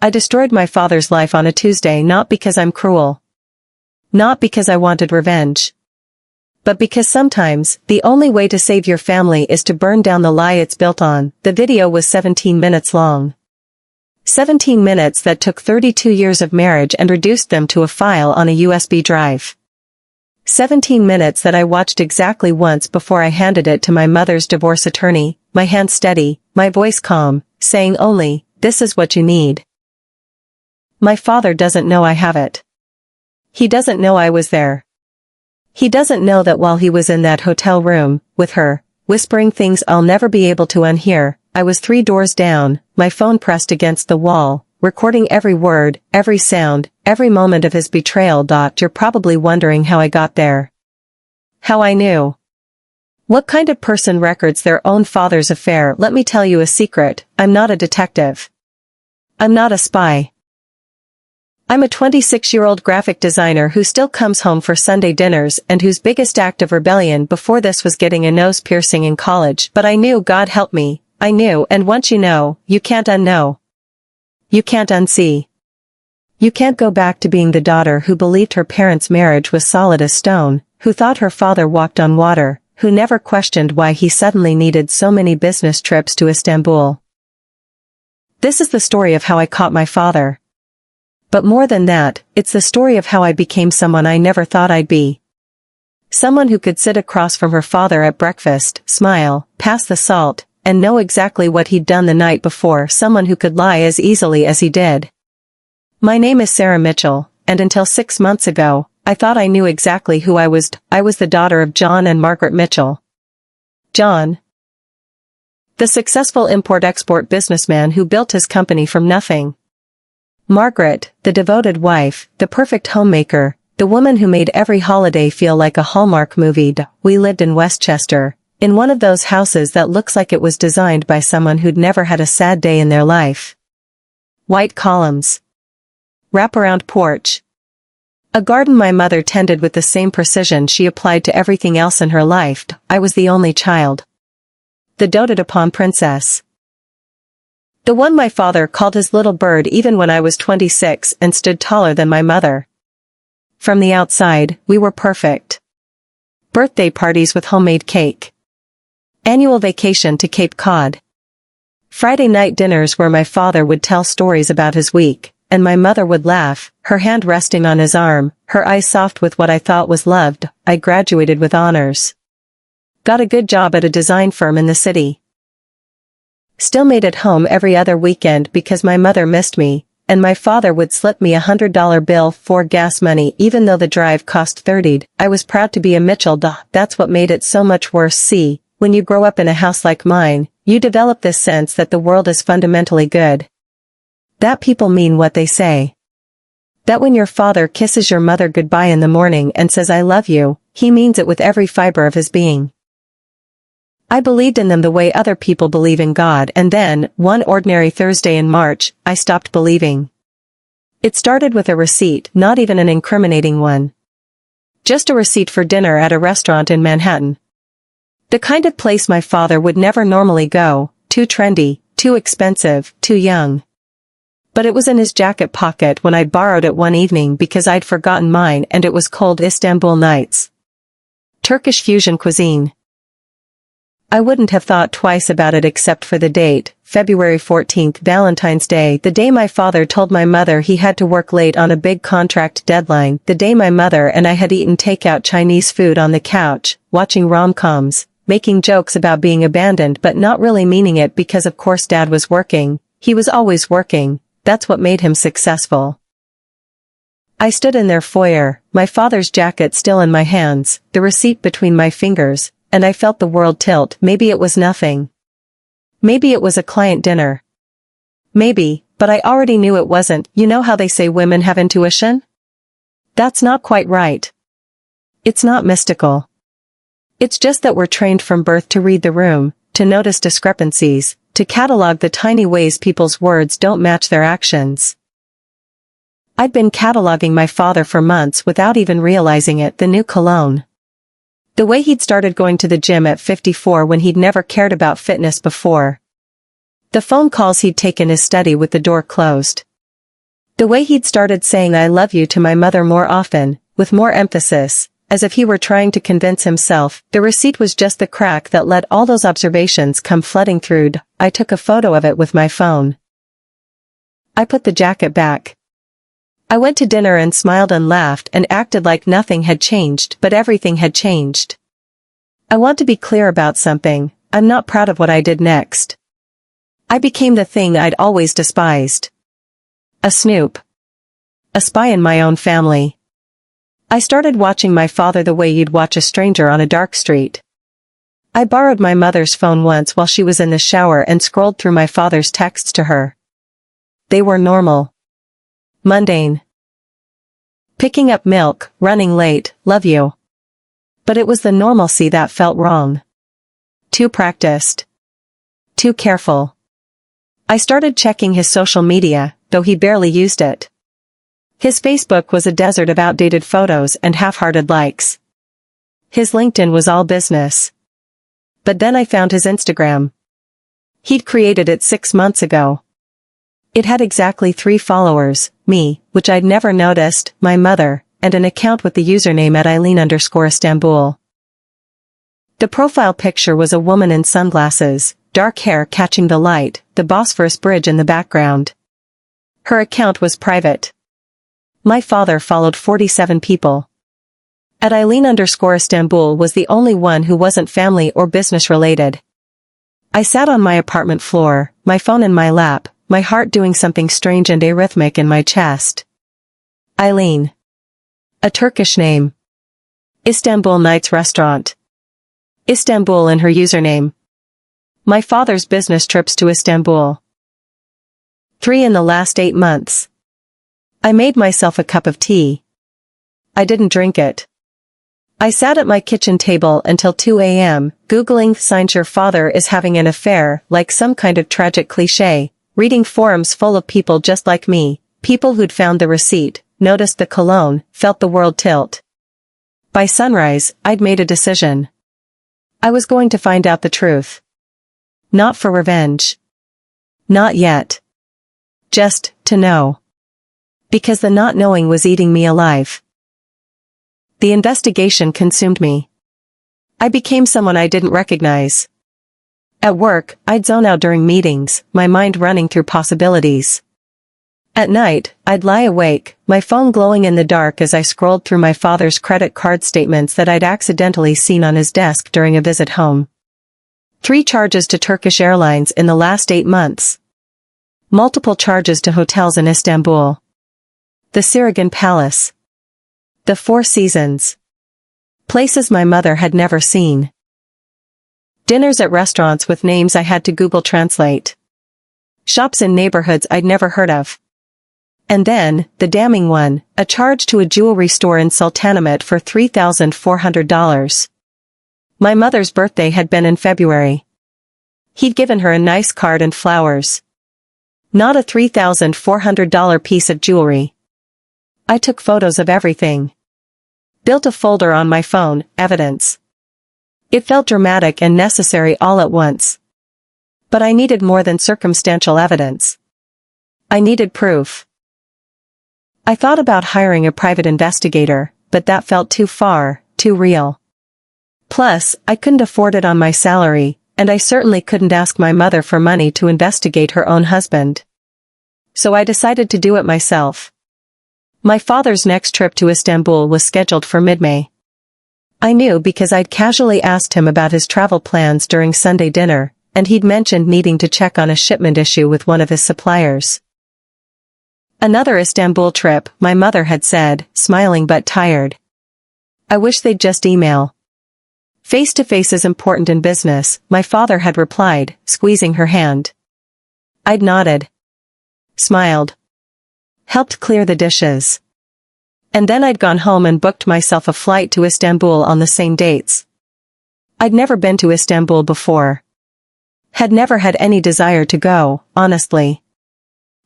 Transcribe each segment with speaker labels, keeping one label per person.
Speaker 1: I destroyed my father's life on a Tuesday not because I'm cruel. Not because I wanted revenge. But because sometimes, the only way to save your family is to burn down the lie it's built on. The video was 17 minutes long. 17 minutes that took 32 years of marriage and reduced them to a file on a USB drive. 17 minutes that I watched exactly once before I handed it to my mother's divorce attorney, my hand steady, my voice calm, saying only, "This is what you need." My father doesn't know I have it. He doesn't know I was there. He doesn't know that while he was in that hotel room, with her, whispering things I'll never be able to unhear, I was 3 doors down, my phone pressed against the wall, recording every word, every sound, every moment of his betrayal. You're probably wondering how I got there. How I knew. What kind of person records their own father's affair? Let me tell you a secret, I'm not a detective. I'm not a spy. I'm a 26-year-old graphic designer who still comes home for Sunday dinners and whose biggest act of rebellion before this was getting a nose piercing in college. But I knew, God help me, I knew, and once you know, you can't unknow. You can't unsee. You can't go back to being the daughter who believed her parents' marriage was solid as stone, who thought her father walked on water, who never questioned why he suddenly needed so many business trips to Istanbul. This is the story of how I caught my father. But more than that, it's the story of how I became someone I never thought I'd be. Someone who could sit across from her father at breakfast, smile, pass the salt, and know exactly what he'd done the night before. Someone who could lie as easily as he did. My name is Sarah Mitchell, and until 6 months ago, I thought I knew exactly who I was. I was the daughter of John and Margaret Mitchell. John, the successful import-export businessman who built his company from nothing. Margaret, the devoted wife, the perfect homemaker, the woman who made every holiday feel like a Hallmark movie. We lived in Westchester, in one of those houses that looks like it was designed by someone who'd never had a sad day in their life. White columns. Wraparound porch. A garden my mother tended with the same precision she applied to everything else in her life. I was the only child. The doted-upon princess. The one my father called his little bird even when I was 26 and stood taller than my mother. From the outside, we were perfect. Birthday parties with homemade cake. Annual vacation to Cape Cod. Friday night dinners where my father would tell stories about his week, and my mother would laugh, her hand resting on his arm, her eyes soft with what I thought was love. I graduated with honors. Got a good job at a design firm in the city. Still made it home every other weekend because my mother missed me, and my father would slip me $100 bill for gas money even though the drive cost $30. I was proud to be a Mitchell. That's what made it so much worse. See, when you grow up in a house like mine, you develop this sense that the world is fundamentally good. That people mean what they say. That when your father kisses your mother goodbye in the morning and says I love you, he means it with every fiber of his being. I believed in them the way other people believe in God, and then, one ordinary Thursday in March, I stopped believing. It started with a receipt, not even an incriminating one. Just a receipt for dinner at a restaurant in Manhattan. The kind of place my father would never normally go, too trendy, too expensive, too young. But it was in his jacket pocket when I borrowed it one evening because I'd forgotten mine and it was cold Istanbul nights. Turkish fusion cuisine. I wouldn't have thought twice about it except for the date, February 14th, Valentine's Day, the day my father told my mother he had to work late on a big contract deadline, the day my mother and I had eaten takeout Chinese food on the couch, watching rom-coms, making jokes about being abandoned but not really meaning it because of course Dad was working. He was always working, that's what made him successful. I stood in their foyer, my father's jacket still in my hands, the receipt between my fingers, and I felt the world tilt. Maybe it was nothing. Maybe it was a client dinner. Maybe, but I already knew it wasn't. You know how they say women have intuition? That's not quite right. It's not mystical. It's just that we're trained from birth to read the room, to notice discrepancies, to catalog the tiny ways people's words don't match their actions. I'd been cataloging my father for months without even realizing it. The new cologne. The way he'd started going to the gym at 54 when he'd never cared about fitness before. The phone calls he'd take in his study with the door closed. The way he'd started saying "I love you" to my mother more often, with more emphasis, as if he were trying to convince himself. The receipt was just the crack that let all those observations come flooding through. I took a photo of it with my phone. I put the jacket back. I went to dinner and smiled and laughed and acted like nothing had changed, but everything had changed. I want to be clear about something. I'm not proud of what I did next. I became the thing I'd always despised. A snoop. A spy in my own family. I started watching my father the way you'd watch a stranger on a dark street. I borrowed my mother's phone once while she was in the shower and scrolled through my father's texts to her. They were normal. Mundane. Picking up milk, running late, love you. But it was the normalcy that felt wrong. Too practiced. Too careful. I started checking his social media, though he barely used it. His Facebook was a desert of outdated photos and half-hearted likes. His LinkedIn was all business. But then I found his Instagram. He'd created it 6 months ago. It had exactly 3 followers, me, which I'd never noticed, my mother, and an account with the username at @Eileen_Istanbul. The profile picture was a woman in sunglasses, dark hair catching the light, the Bosphorus Bridge in the background. Her account was private. My father followed 47 people. At @Eileen_Istanbul was the only one who wasn't family or business related. I sat on my apartment floor, my phone in my lap, my heart doing something strange and arrhythmic in my chest. Eileen. A Turkish name. Istanbul Nights Restaurant. Istanbul in her username. My father's business trips to Istanbul. 3 in the last 8 months. I made myself a cup of tea. I didn't drink it. I sat at my kitchen table until 2 a.m., Googling signs your father is having an affair like some kind of tragic cliché, reading forums full of people just like me, people who'd found the receipt, noticed the cologne, felt the world tilt. By sunrise, I'd made a decision. I was going to find out the truth. Not for revenge. Not yet. Just to know. Because the not knowing was eating me alive. The investigation consumed me. I became someone I didn't recognize. At work, I'd zone out during meetings, my mind running through possibilities. At night, I'd lie awake, my phone glowing in the dark as I scrolled through my father's credit card statements that I'd accidentally seen on his desk during a visit home. 3 charges to Turkish Airlines in the last 8 months. Multiple charges to hotels in Istanbul. The Sirigan Palace. The 4 Seasons. Places my mother had never seen. Dinners at restaurants with names I had to Google Translate. Shops in neighborhoods I'd never heard of. And then, the damning one, a charge to a jewelry store in Sultanahmet for $3,400. My mother's birthday had been in February. He'd given her a nice card and flowers. Not a $3,400 piece of jewelry. I took photos of everything. Built a folder on my phone, evidence. It felt dramatic and necessary all at once. But I needed more than circumstantial evidence. I needed proof. I thought about hiring a private investigator, but that felt too far, too real. Plus, I couldn't afford it on my salary, and I certainly couldn't ask my mother for money to investigate her own husband. So I decided to do it myself. My father's next trip to Istanbul was scheduled for mid-May. I knew because I'd casually asked him about his travel plans during Sunday dinner, and he'd mentioned needing to check on a shipment issue with one of his suppliers. Another Istanbul trip, my mother had said, smiling but tired. I wish they'd just email. Face-to-face is important in business, my father had replied, squeezing her hand. I'd nodded. Smiled. Helped clear the dishes. And then I'd gone home and booked myself a flight to Istanbul on the same dates. I'd never been to Istanbul before. Had never had any desire to go, honestly.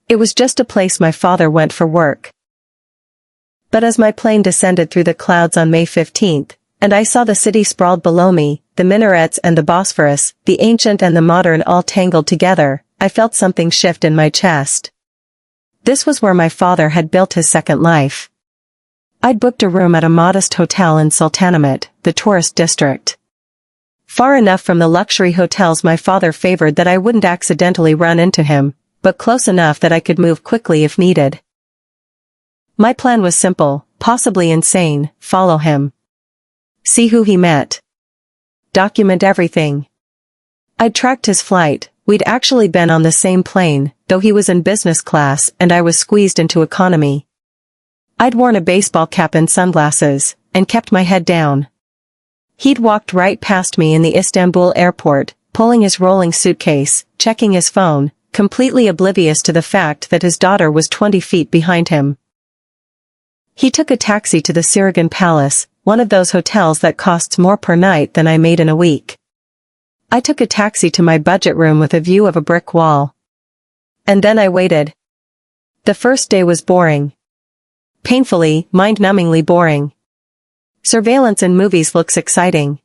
Speaker 1: It was just a place my father went for work. But as my plane descended through the clouds on May 15th, and I saw the city sprawled below me, the minarets and the Bosphorus, the ancient and the modern all tangled together, I felt something shift in my chest. This was where my father had built his second life. I'd booked a room at a modest hotel in Sultanahmet, the tourist district. Far enough from the luxury hotels my father favored that I wouldn't accidentally run into him, but close enough that I could move quickly if needed. My plan was simple, possibly insane: follow him. See who he met. Document everything. I'd tracked his flight. We'd actually been on the same plane, though he was in business class and I was squeezed into economy. I'd worn a baseball cap and sunglasses, and kept my head down. He'd walked right past me in the Istanbul airport, pulling his rolling suitcase, checking his phone, completely oblivious to the fact that his daughter was 20 feet behind him. He took a taxi to the Sirigan Palace, one of those hotels that costs more per night than I made in a week. I took a taxi to my budget room with a view of a brick wall. And then I waited. The first day was boring. Painfully, mind-numbingly boring. Surveillance in movies looks exciting.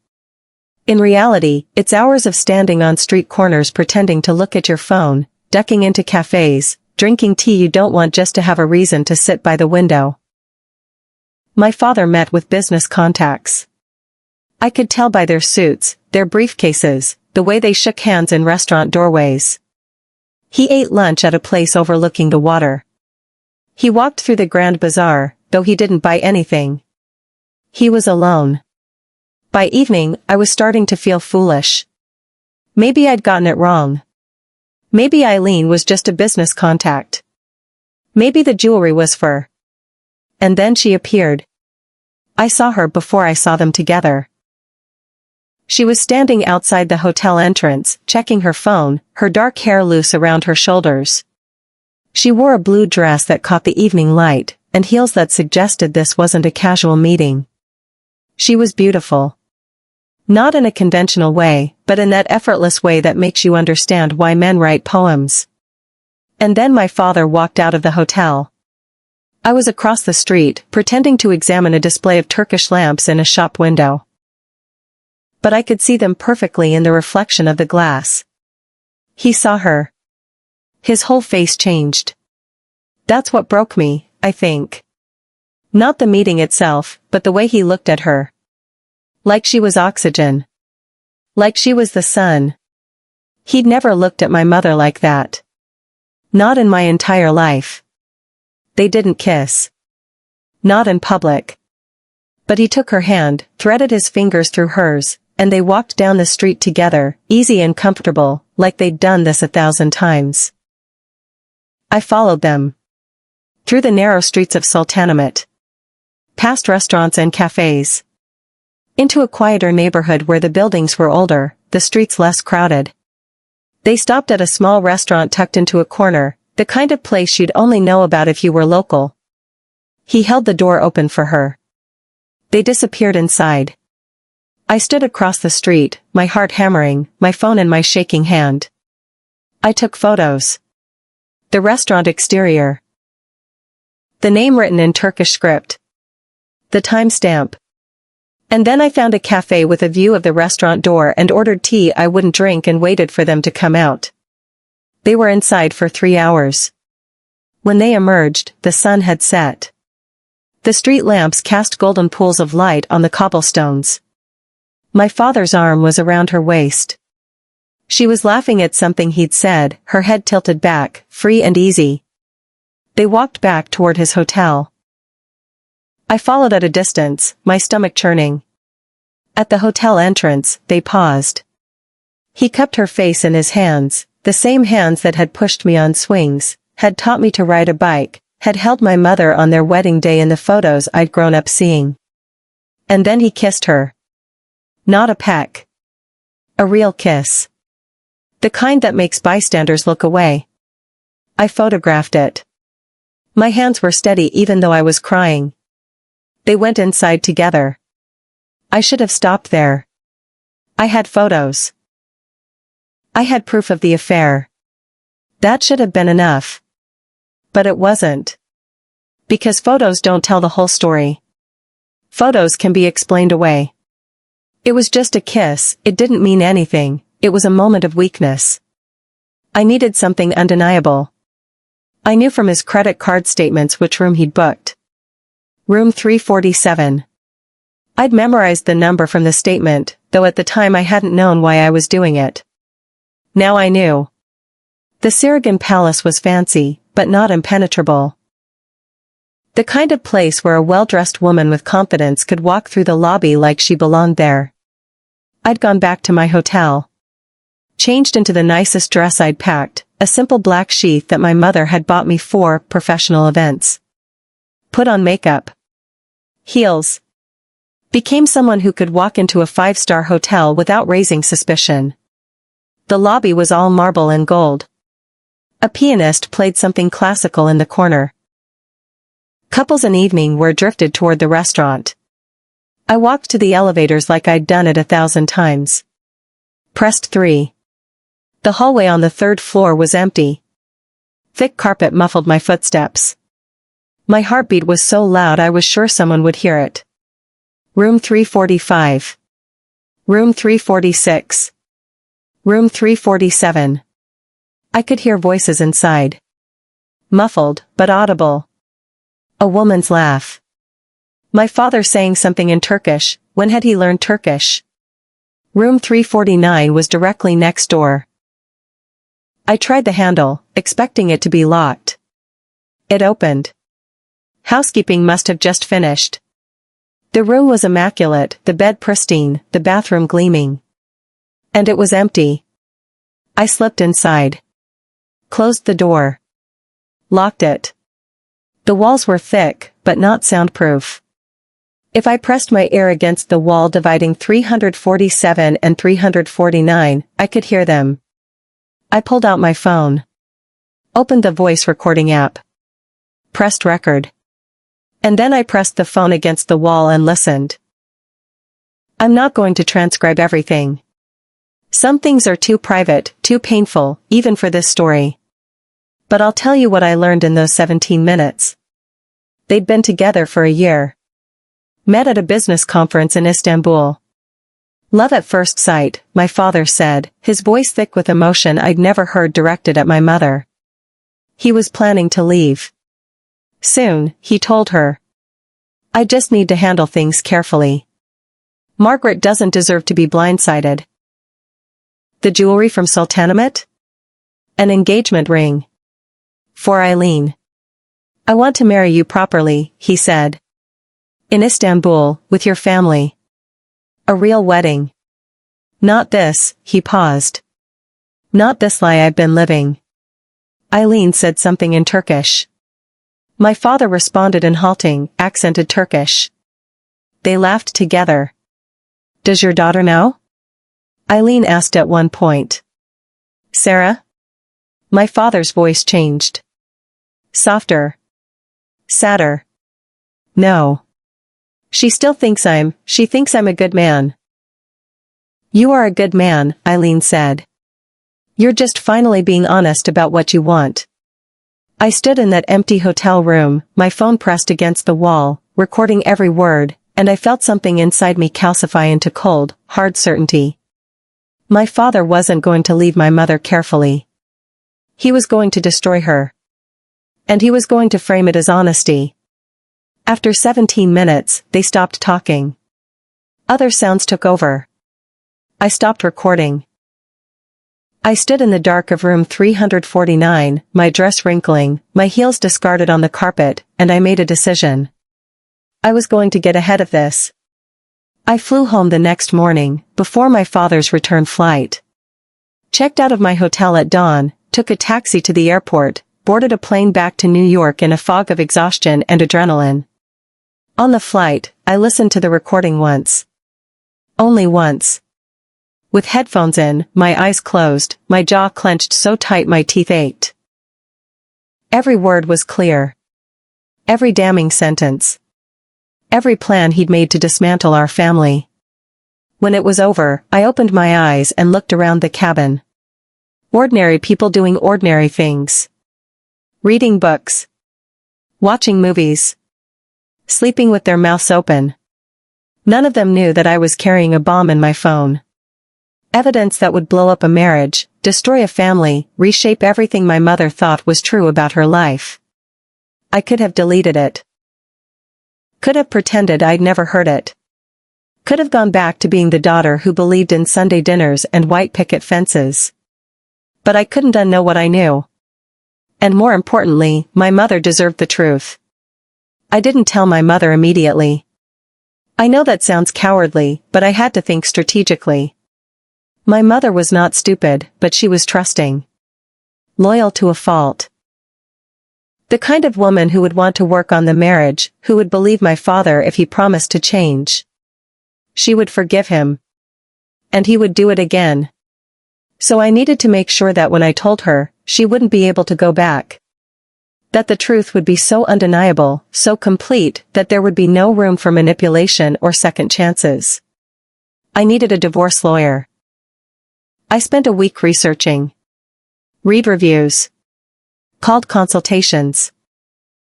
Speaker 1: In reality, it's hours of standing on street corners pretending to look at your phone, ducking into cafes, drinking tea you don't want just to have a reason to sit by the window. My father met with business contacts. I could tell by their suits, their briefcases, the way they shook hands in restaurant doorways. He ate lunch at a place overlooking the water. He walked through the Grand Bazaar, though he didn't buy anything. He was alone. By evening, I was starting to feel foolish. Maybe I'd gotten it wrong. Maybe Eileen was just a business contact. Maybe the jewelry was for. And then she appeared. I saw her before I saw them together. She was standing outside the hotel entrance, checking her phone, her dark hair loose around her shoulders. She wore a blue dress that caught the evening light, and heels that suggested this wasn't a casual meeting. She was beautiful. Not in a conventional way, but in that effortless way that makes you understand why men write poems. And then my father walked out of the hotel. I was across the street, pretending to examine a display of Turkish lamps in a shop window. But I could see them perfectly in the reflection of the glass. He saw her. His whole face changed. That's what broke me, I think. Not the meeting itself, but the way he looked at her. Like she was oxygen. Like she was the sun. He'd never looked at my mother like that. Not in my entire life. They didn't kiss. Not in public. But he took her hand, threaded his fingers through hers, and they walked down the street together, easy and comfortable, like they'd done this 1,000 times. I followed them. Through the narrow streets of Sultanahmet. Past restaurants and cafes. Into a quieter neighborhood where the buildings were older, the streets less crowded. They stopped at a small restaurant tucked into a corner, the kind of place you'd only know about if you were local. He held the door open for her. They disappeared inside. I stood across the street, my heart hammering, my phone in my shaking hand. I took photos. The restaurant exterior. The name written in Turkish script. The timestamp. And then I found a cafe with a view of the restaurant door and ordered tea I wouldn't drink and waited for them to come out. They were inside for 3 hours. When they emerged, the sun had set. The street lamps cast golden pools of light on the cobblestones. My father's arm was around her waist. She was laughing at something he'd said, her head tilted back, free and easy. They walked back toward his hotel. I followed at a distance, my stomach churning. At the hotel entrance, they paused. He cupped her face in his hands, the same hands that had pushed me on swings, had taught me to ride a bike, had held my mother on their wedding day in the photos I'd grown up seeing. And then he kissed her. Not a peck. A real kiss. The kind that makes bystanders look away. I photographed it. My hands were steady even though I was crying. They went inside together. I should have stopped there. I had photos. I had proof of the affair. That should have been enough. But it wasn't. Because photos don't tell the whole story. Photos can be explained away. It was just a kiss, it didn't mean anything, it was a moment of weakness. I needed something undeniable. I knew from his credit card statements which room he'd booked. Room 347. I'd memorized the number from the statement, though at the time I hadn't known why I was doing it. Now I knew. The Sirigan Palace was fancy, but not impenetrable. The kind of place where a well-dressed woman with confidence could walk through the lobby like she belonged there. I'd gone back to my hotel. Changed into the nicest dress I'd packed, a simple black sheath that my mother had bought me for professional events. Put on makeup. Heels. Became someone who could walk into a 5-star hotel without raising suspicion. The lobby was all marble and gold. A pianist played something classical in the corner. Couples and evening were drifted toward the restaurant. I walked to the elevators like I'd done it 1,000 times. Pressed 3. The hallway on the 3rd floor was empty. Thick carpet muffled my footsteps. My heartbeat was so loud I was sure someone would hear it. Room 345. Room 346. Room 347. I could hear voices inside. Muffled, but audible. A woman's laugh. My father saying something in Turkish. When had he learned Turkish? Room 349 was directly next door. I tried the handle, expecting it to be locked. It opened. Housekeeping must have just finished. The room was immaculate, the bed pristine, the bathroom gleaming. And it was empty. I slipped inside. Closed the door. Locked it. The walls were thick, but not soundproof. If I pressed my ear against the wall dividing 347 and 349, I could hear them. I pulled out my phone. Opened the voice recording app. Pressed record. And then I pressed the phone against the wall and listened. I'm not going to transcribe everything. Some things are too private, too painful, even for this story. But I'll tell you what I learned in those 17 minutes. They'd been together for a year. Met at a business conference in Istanbul. Love at first sight, my father said, his voice thick with emotion I'd never heard directed at my mother. He was planning to leave. Soon, he told her. I just need to handle things carefully. Margaret doesn't deserve to be blindsided. The jewelry from Sultanahmet? An engagement ring. For Eileen. I want to marry you properly, he said. In Istanbul, with your family. A real wedding. Not this, he paused. Not this lie I've been living. Eileen said something in Turkish. My father responded in halting, accented Turkish. They laughed together. Does your daughter know? Eileen asked at one point. Sarah? My father's voice changed. Softer. Sadder. No. She thinks I'm a good man. You are a good man, Eileen said. You're just finally being honest about what you want. I stood in that empty hotel room, my phone pressed against the wall, recording every word, and I felt something inside me calcify into cold, hard certainty. My father wasn't going to leave my mother carefully. He was going to destroy her. And he was going to frame it as honesty. After 17 minutes, they stopped talking. Other sounds took over. I stopped recording. I stood in the dark of room 349, my dress wrinkling, my heels discarded on the carpet, and I made a decision. I was going to get ahead of this. I flew home the next morning, before my father's return flight. Checked out of my hotel at dawn, took a taxi to the airport, boarded a plane back to New York in a fog of exhaustion and adrenaline. On the flight, I listened to the recording once. Only once. With headphones in, my eyes closed, my jaw clenched so tight my teeth ached. Every word was clear. Every damning sentence. Every plan he'd made to dismantle our family. When it was over, I opened my eyes and looked around the cabin. Ordinary people doing ordinary things. Reading books. Watching movies. Sleeping with their mouths open. None of them knew that I was carrying a bomb in my phone. Evidence that would blow up a marriage, destroy a family, reshape everything my mother thought was true about her life. I could have deleted it. Could have pretended I'd never heard it. Could have gone back to being the daughter who believed in Sunday dinners and white picket fences. But I couldn't unknow what I knew. And more importantly, my mother deserved the truth. I didn't tell my mother immediately. I know that sounds cowardly, but I had to think strategically. My mother was not stupid, but she was trusting. Loyal to a fault. The kind of woman who would want to work on the marriage, who would believe my father if he promised to change. She would forgive him. And he would do it again. So I needed to make sure that when I told her, she wouldn't be able to go back. That the truth would be so undeniable, so complete, that there would be no room for manipulation or second chances. I needed a divorce lawyer. I spent a week researching. Read reviews. Called consultations.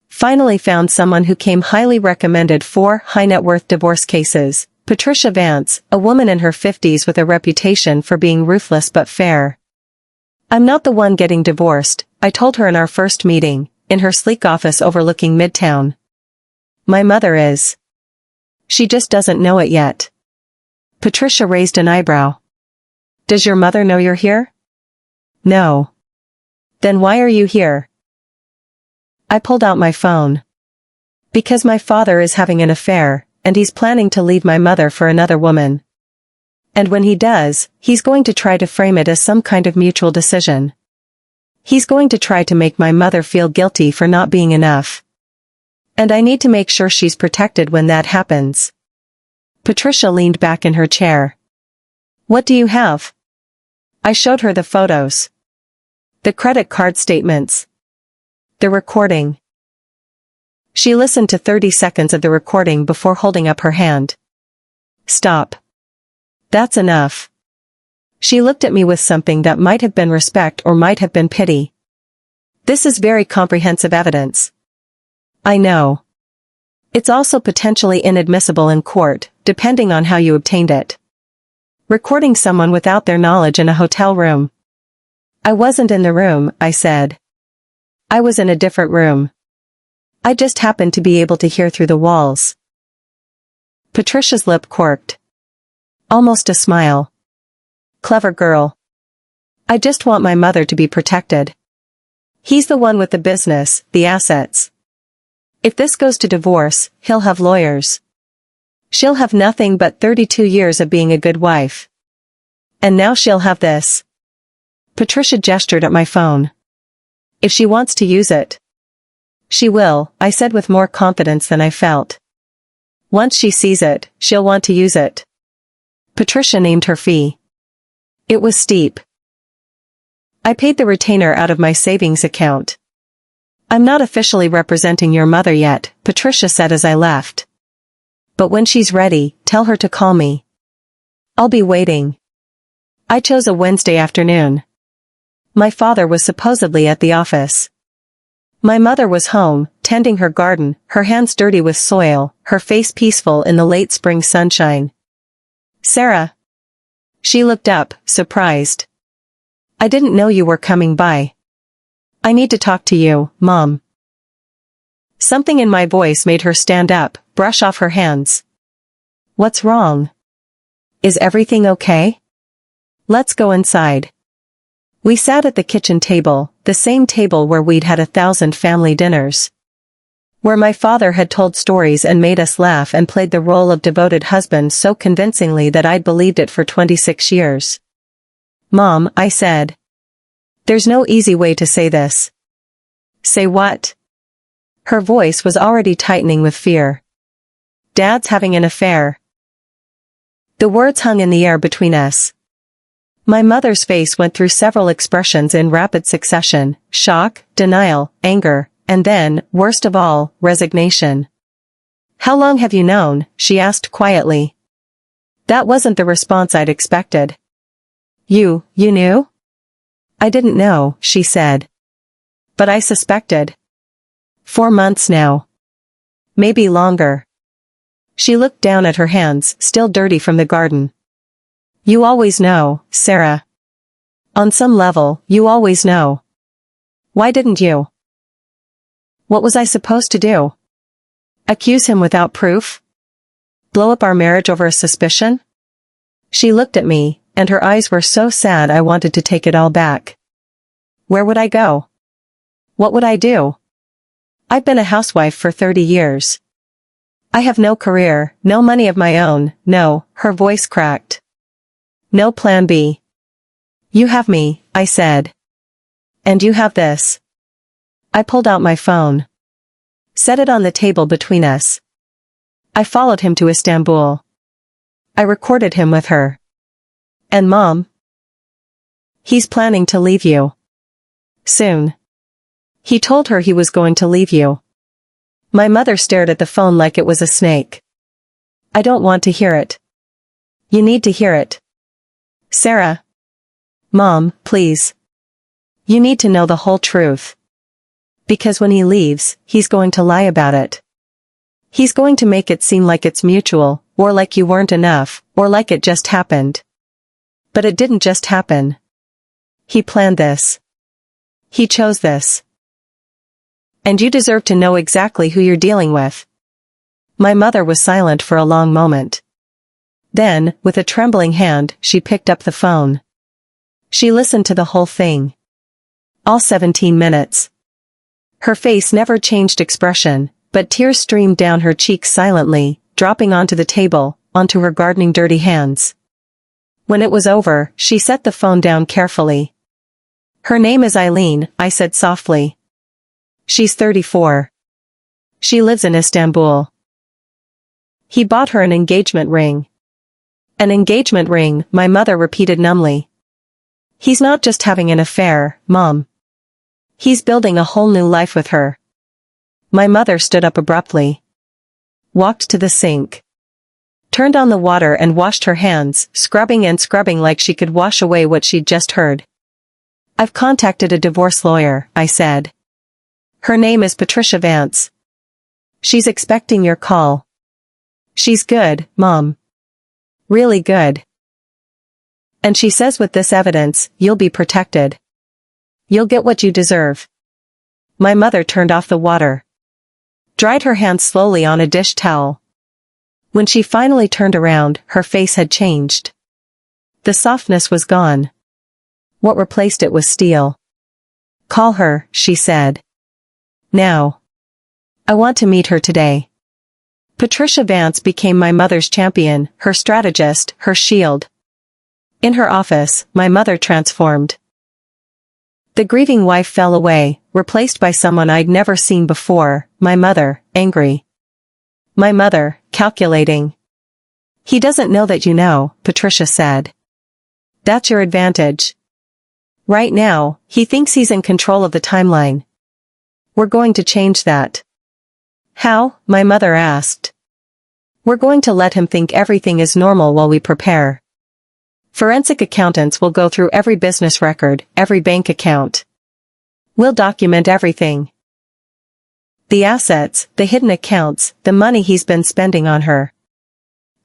Speaker 1: Finally found someone who came highly recommended for high-net-worth divorce cases. Patricia Vance, a woman in her 50s with a reputation for being ruthless but fair. I'm not the one getting divorced, I told her in our first meeting, in her sleek office overlooking Midtown. My mother is. She just doesn't know it yet. Patricia raised an eyebrow. Does your mother know you're here? No. Then why are you here? I pulled out my phone. Because my father is having an affair, and he's planning to leave my mother for another woman. And when he does, he's going to try to frame it as some kind of mutual decision. He's going to try to make my mother feel guilty for not being enough. And I need to make sure she's protected when that happens. Patricia leaned back in her chair. What do you have? I showed her the photos. The credit card statements. The recording. She listened to 30 seconds of the recording before holding up her hand. Stop. That's enough. She looked at me with something that might have been respect or might have been pity. This is very comprehensive evidence. I know. It's also potentially inadmissible in court, depending on how you obtained it. Recording someone without their knowledge in a hotel room. I wasn't in the room, I said. I was in a different room. I just happened to be able to hear through the walls. Patricia's lip quirked. Almost a smile. Clever girl. I just want my mother to be protected. He's the one with the business, the assets. If this goes to divorce, he'll have lawyers. She'll have nothing but 32 years of being a good wife. And now she'll have this. Patricia gestured at my phone. If she wants to use it. She will, I said with more confidence than I felt. Once she sees it, she'll want to use it. Patricia named her fee. It was steep. I paid the retainer out of my savings account. I'm not officially representing your mother yet, Patricia said as I left. But when she's ready, tell her to call me. I'll be waiting. I chose a Wednesday afternoon. My father was supposedly at the office. My mother was home, tending her garden, her hands dirty with soil, her face peaceful in the late spring sunshine. Sarah. She looked up, surprised. I didn't know you were coming by. I need to talk to you, Mom. Something in my voice made her stand up, brush off her hands. What's wrong? Is everything okay? Let's go inside. We sat at the kitchen table, the same table where we'd had 1,000 family dinners. Where my father had told stories and made us laugh and played the role of devoted husband so convincingly that I'd believed it for 26 years. Mom, I said. There's no easy way to say this. Say what? Her voice was already tightening with fear. Dad's having an affair. The words hung in the air between us. My mother's face went through several expressions in rapid succession: shock, denial, anger, and then, worst of all, resignation. How long have you known? She asked quietly. That wasn't the response I'd expected. You knew? I didn't know, she said. But I suspected. 4 months now. Maybe longer. She looked down at her hands, still dirty from the garden. You always know, Sarah. On some level, you always know. Why didn't you? What was I supposed to do? Accuse him without proof? Blow up our marriage over a suspicion? She looked at me, and her eyes were so sad I wanted to take it all back. Where would I go? What would I do? I've been a housewife for 30 years. I have no career, no money of my own, no, her voice cracked. No plan B. You have me, I said. And you have this. I pulled out my phone. Set it on the table between us. I followed him to Istanbul. I recorded him with her. And Mom? He's planning to leave you. Soon. He told her he was going to leave you. My mother stared at the phone like it was a snake. I don't want to hear it. You need to hear it. Sarah. Mom, please. You need to know the whole truth. Because when he leaves, he's going to lie about it. He's going to make it seem like it's mutual, or like you weren't enough, or like it just happened. But it didn't just happen. He planned this. He chose this. And you deserve to know exactly who you're dealing with. My mother was silent for a long moment. Then, with a trembling hand, she picked up the phone. She listened to the whole thing. All 17 minutes. Her face never changed expression, but tears streamed down her cheeks silently, dropping onto the table, onto her gardening dirty hands. When it was over, she set the phone down carefully. Her name is Eileen, I said softly. She's 34. She lives in Istanbul. He bought her an engagement ring. An engagement ring, my mother repeated numbly. He's not just having an affair, Mom. He's building a whole new life with her. My mother stood up abruptly. Walked to the sink. Turned on the water and washed her hands, scrubbing and scrubbing like she could wash away what she'd just heard. I've contacted a divorce lawyer, I said. Her name is Patricia Vance. She's expecting your call. She's good, Mom. Really good. And she says with this evidence, you'll be protected. You'll get what you deserve. My mother turned off the water. Dried her hands slowly on a dish towel. When she finally turned around, her face had changed. The softness was gone. What replaced it was steel. Call her, she said. Now. I want to meet her today. Patricia Vance became my mother's champion, her strategist, her shield. In her office, my mother transformed. The grieving wife fell away, replaced by someone I'd never seen before, my mother, angry. My mother, calculating. He doesn't know that you know, Patricia said. That's your advantage. Right now, he thinks he's in control of the timeline. We're going to change that. How? My mother asked. We're going to let him think everything is normal while we prepare. Forensic accountants will go through every business record, every bank account. We'll document everything. The assets, the hidden accounts, the money he's been spending on her.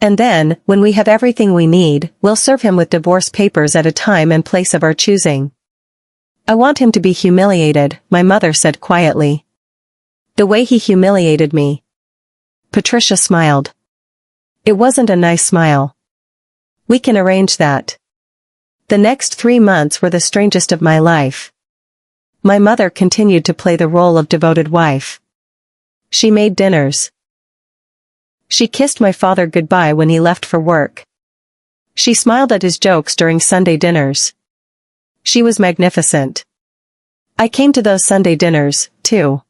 Speaker 1: And then, when we have everything we need, we'll serve him with divorce papers at a time and place of our choosing. I want him to be humiliated, my mother said quietly. The way he humiliated me. Patricia smiled. It wasn't a nice smile. We can arrange that. The next 3 months were the strangest of my life. My mother continued to play the role of devoted wife. She made dinners. She kissed my father goodbye when he left for work. She smiled at his jokes during Sunday dinners. She was magnificent. I came to those Sunday dinners, too.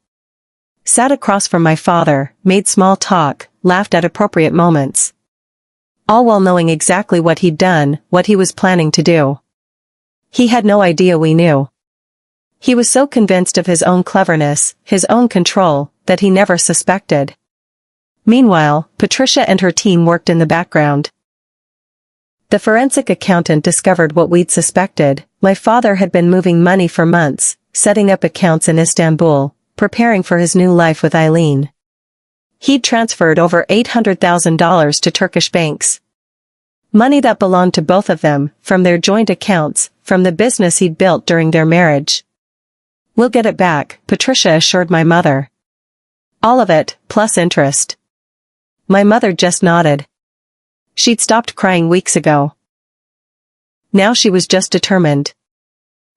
Speaker 1: Sat across from my father, made small talk, laughed at appropriate moments. All while knowing exactly what he'd done, what he was planning to do. He had no idea we knew. He was so convinced of his own cleverness, his own control, that he never suspected. Meanwhile, Patricia and her team worked in the background. The forensic accountant discovered what we'd suspected. My father had been moving money for months, setting up accounts in Istanbul, preparing for his new life with Eileen. He'd transferred over $800,000 to Turkish banks. Money that belonged to both of them, from their joint accounts, from the business he'd built during their marriage. "We'll get it back," Patricia assured my mother. "All of it, plus interest." My mother just nodded. She'd stopped crying weeks ago. Now she was just determined.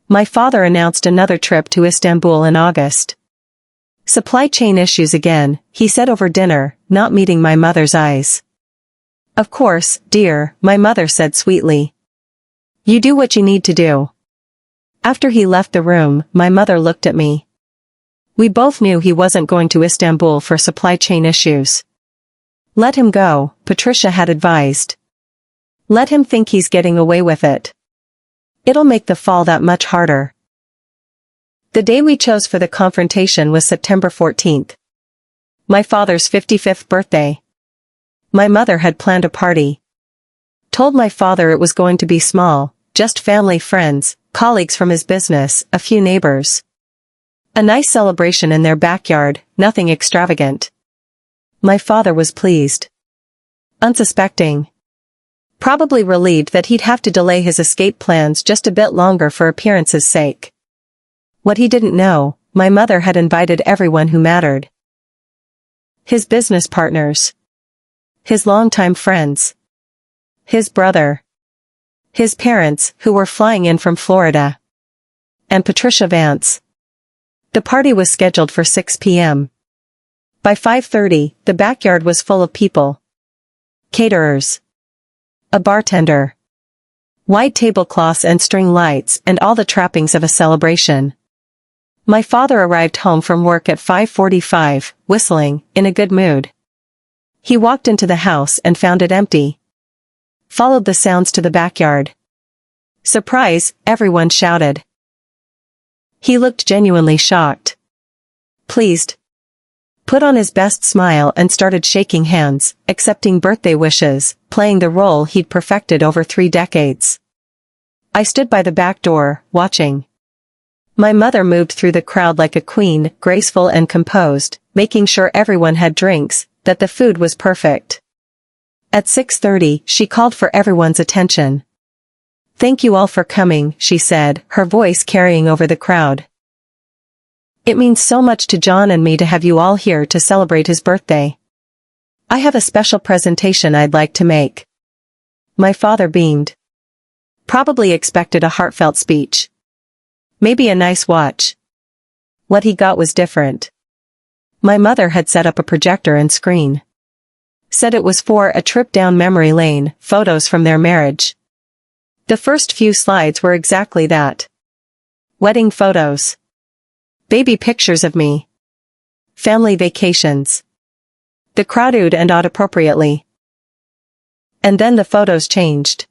Speaker 1: My father announced another trip to Istanbul in August. "Supply chain issues again," he said over dinner, not meeting my mother's eyes. "Of course, dear," my mother said sweetly. "You do what you need to do." After he left the room, my mother looked at me. We both knew he wasn't going to Istanbul for supply chain issues. "Let him go," Patricia had advised. "Let him think he's getting away with it. It'll make the fall that much harder." The day we chose for the confrontation was September 14th. My father's 55th birthday. My mother had planned a party. Told my father it was going to be small, just family, friends, colleagues from his business, a few neighbors. A nice celebration in their backyard, nothing extravagant. My father was pleased. Unsuspecting. Probably relieved that he'd have to delay his escape plans just a bit longer for appearance's sake. What he didn't know, my mother had invited everyone who mattered. His business partners. His longtime friends. His brother. His parents, who were flying in from Florida. And Patricia Vance. The party was scheduled for 6 p.m. By 5:30, the backyard was full of people. Caterers. A bartender. White tablecloths and string lights and all the trappings of a celebration. My father arrived home from work at 5:45, whistling, in a good mood. He walked into the house and found it empty. Followed the sounds to the backyard. "Surprise!" everyone shouted. He looked genuinely shocked. Pleased. Put on his best smile and started shaking hands, accepting birthday wishes, playing the role he'd perfected over 3 decades. I stood by the back door, watching. My mother moved through the crowd like a queen, graceful and composed, making sure everyone had drinks, that the food was perfect. At 6:30, she called for everyone's attention. "Thank you all for coming," she said, her voice carrying over the crowd. "It means so much to John and me to have you all here to celebrate his birthday. I have a special presentation I'd like to make." My father beamed. Probably expected a heartfelt speech. Maybe a nice watch. What he got was different. My mother had set up a projector and screen. Said it was for a trip down memory lane, photos from their marriage. The first few slides were exactly that. Wedding photos. Baby pictures of me. Family vacations. The crowd oohed and awed appropriately. And then the photos changed.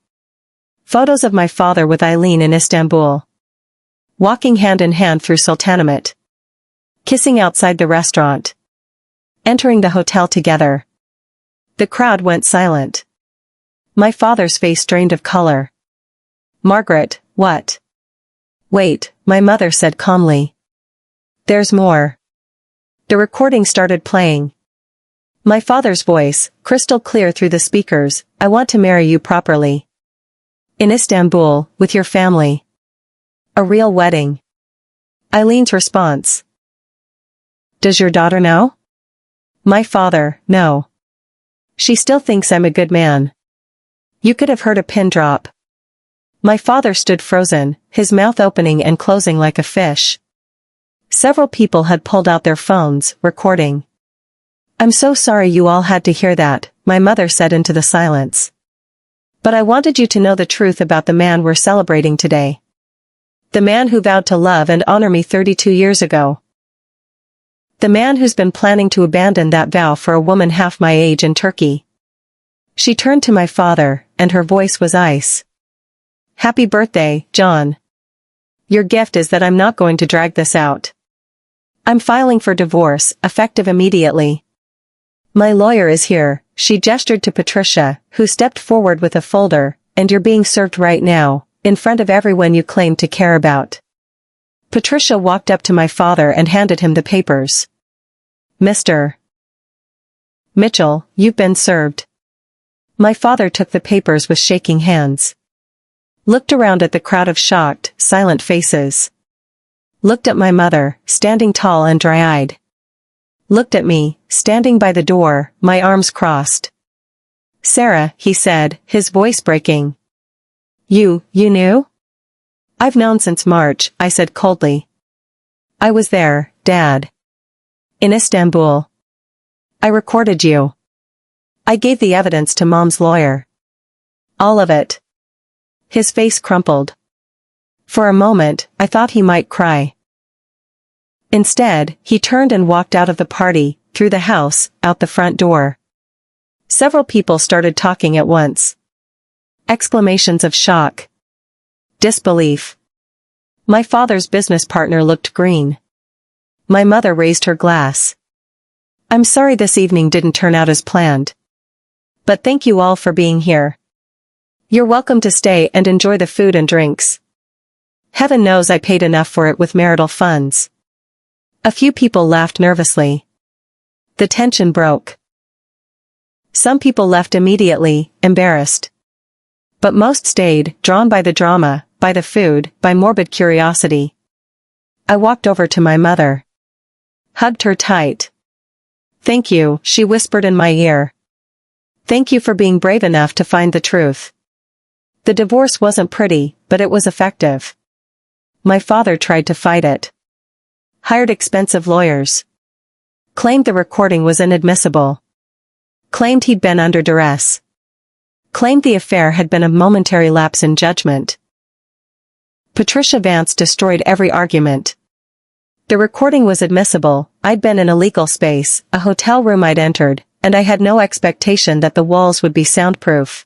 Speaker 1: Photos of my father with Eileen in Istanbul. Walking hand in hand through Sultanahmet. Kissing outside the restaurant. Entering the hotel together. The crowd went silent. My father's face drained of color. "Margaret, what?" "Wait," my mother said calmly. "There's more." The recording started playing. My father's voice, crystal clear through the speakers, "I want to marry you properly. In Istanbul, with your family. A real wedding." Eileen's response. "Does your daughter know?" My father, "No. She still thinks I'm a good man." You could have heard a pin drop. My father stood frozen, his mouth opening and closing like a fish. Several people had pulled out their phones, recording. "I'm so sorry you all had to hear that," my mother said into the silence. "But I wanted you to know the truth about the man we're celebrating today. The man who vowed to love and honor me 32 years ago. The man who's been planning to abandon that vow for a woman half my age in Turkey." She turned to my father, and her voice was ice. "Happy birthday, John. Your gift is that I'm not going to drag this out. I'm filing for divorce, effective immediately. My lawyer is here," she gestured to Patricia, who stepped forward with a folder, "and you're being served right now, in front of everyone you claim to care about." Patricia walked up to my father and handed him the papers. "Mr. Mitchell, you've been served." My father took the papers with shaking hands. Looked around at the crowd of shocked, silent faces. Looked at my mother, standing tall and dry-eyed. Looked at me, standing by the door, my arms crossed. "Sarah," he said, his voice breaking. You knew?" "I've known since March," I said coldly. "I was there, Dad. In Istanbul. I recorded you. I gave the evidence to Mom's lawyer. All of it." His face crumpled. For a moment, I thought he might cry. Instead, he turned and walked out of the party, through the house, out the front door. Several people started talking at once. Exclamations of shock. Disbelief. My father's business partner looked green. My mother raised her glass. "I'm sorry this evening didn't turn out as planned. But thank you all for being here. You're welcome to stay and enjoy the food and drinks. Heaven knows I paid enough for it with marital funds." A few people laughed nervously. The tension broke. Some people left immediately, embarrassed. But most stayed, drawn by the drama, by the food, by morbid curiosity. I walked over to my mother. Hugged her tight. "Thank you," she whispered in my ear. "Thank you for being brave enough to find the truth. The divorce wasn't pretty, but it was effective. My father tried to fight it. Hired expensive lawyers. Claimed the recording was inadmissible. Claimed he'd been under duress. Claimed the affair had been a momentary lapse in judgment. Patricia Vance destroyed every argument. The recording was admissible, I'd been in a legal space, a hotel room I'd entered, and I had no expectation that the walls would be soundproof.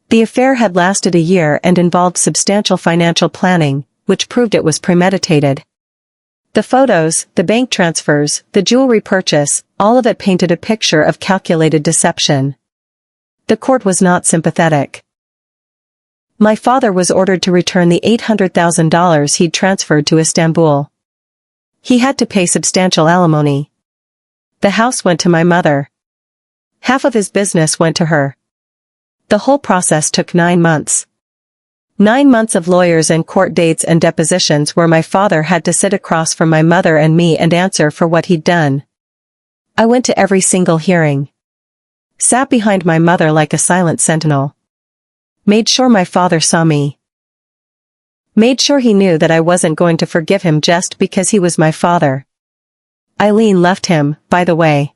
Speaker 1: The affair had lasted a year and involved substantial financial planning, which proved it was premeditated. The photos, the bank transfers, the jewelry purchase, all of it painted a picture of calculated deception. The court was not sympathetic. My father was ordered to return the $800,000 he'd transferred to Istanbul. He had to pay substantial alimony. The house went to my mother. Half of his business went to her. The whole process took 9 months. 9 months of lawyers and court dates and depositions where my father had to sit across from my mother and me and answer for what he'd done. I went to every single hearing. Sat behind my mother like a silent sentinel. Made sure my father saw me. Made sure he knew that I wasn't going to forgive him just because he was my father. Eileen left him, by the way.